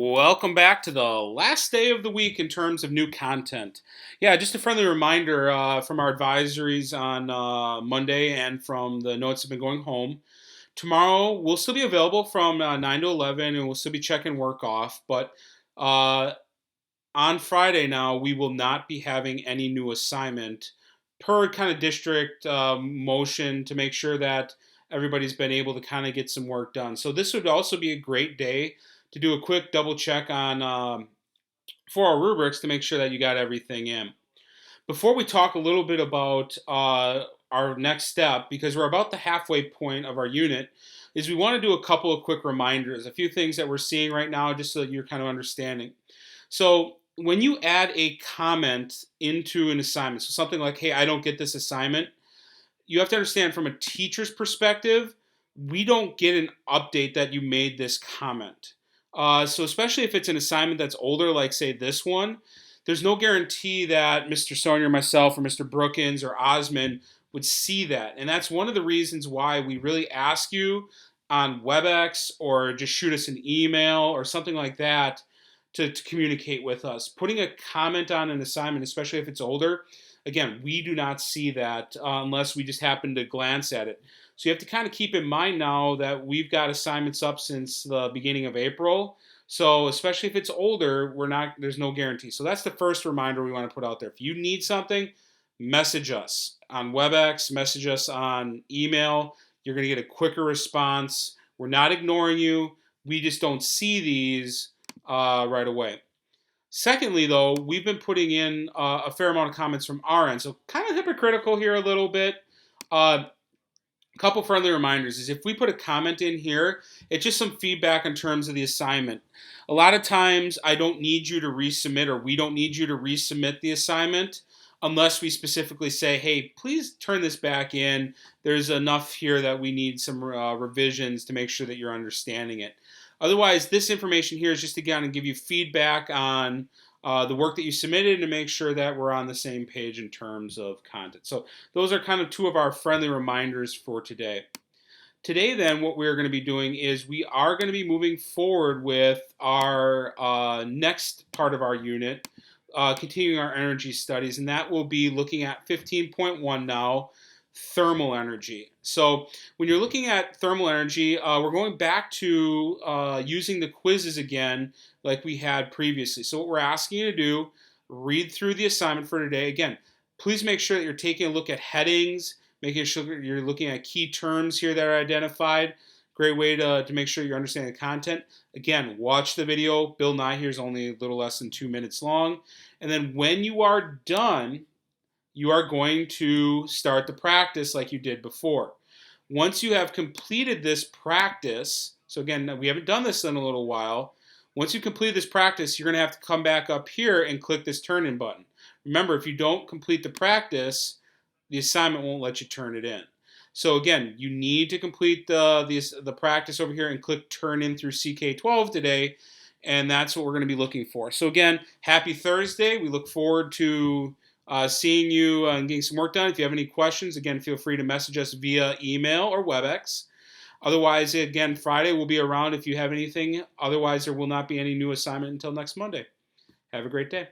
Welcome back to the last day of the week in terms of new content. Yeah, just a friendly reminder from our advisories on Monday and from the notes that have been going home. Tomorrow we'll still be available from 9 to 11 and we'll still be checking work off. But uh, on Friday now, we will not be having any new assignment per kind of district motion to make sure that everybody's been able to kind of get some work done. So this would also be a great day to do a quick double check on for our rubrics to make sure that you got everything in. Before we talk a little bit about our next step, because we're about the halfway point of our unit, is we want to do a couple of quick reminders, a few things that we're seeing right now, just so that you're kind of understanding. So when you add a comment into an assignment, so something like, hey, I don't get this assignment, you have to understand from a teacher's perspective, we don't get an update that you made this comment. So especially if it's an assignment that's older, like say this one, there's no guarantee that Mr. Sonier or myself or Mr. Brookins or Osmond would see that. And that's one of the reasons why we really ask you on WebEx or just shoot us an email or something like that to communicate with us. Putting a comment on an assignment, especially if it's older, again, we do not see that unless we just happen to glance at it. So you have to kind of keep in mind now that we've got assignments up since the beginning of April. So especially if it's older, there's no guarantee. So that's the first reminder we want to put out there. If you need something, message us on WebEx, message us on email. You're going to get a quicker response. We're not ignoring you. We just don't see these right away. Secondly, though, we've been putting in a fair amount of comments from our end. So kind of hypocritical here a little bit. A couple friendly reminders is if we put a comment in here, it's just some feedback in terms of the assignment. A lot of times I don't need you to resubmit or we don't need you to resubmit the assignment unless we specifically say, hey, please turn this back in. There's enough here that we need some revisions to make sure that you're understanding it. Otherwise, this information here is just to kind of give you feedback on the work that you submitted to make sure that we're on the same page in terms of content. So those are kind of two of our friendly reminders for today. Today, then, what we're going to be doing is we are going to be moving forward with our next part of our unit, continuing our energy studies, and that will be looking at 15.1 now, thermal energy. So when you're looking at thermal energy, we're going back to using the quizzes again like we had previously. So what we're asking you to do, read through the assignment for today. Again, please make sure that you're taking a look at headings, making sure you're looking at key terms here that are identified. Great way to make sure you're understanding the content. Again, watch the video. Bill Nye here is only a little less than 2 minutes long. And then when you are done, you are going to start the practice like you did before. Once you have completed this practice, so again, we haven't done this in a little while. Once you complete this practice, you're going to have to come back up here and click this turn in button. Remember, if you don't complete the practice, the assignment won't let you turn it in. So again, you need to complete the practice over here and click turn in through ck12 today, and that's what we're going to be looking for. So again, happy Thursday. We look forward to seeing you and getting some work done. If you have any questions, again, feel free to message us via email or WebEx. Otherwise, again, Friday will be around if you have anything. Otherwise, there will not be any new assignment until next Monday. Have a great day.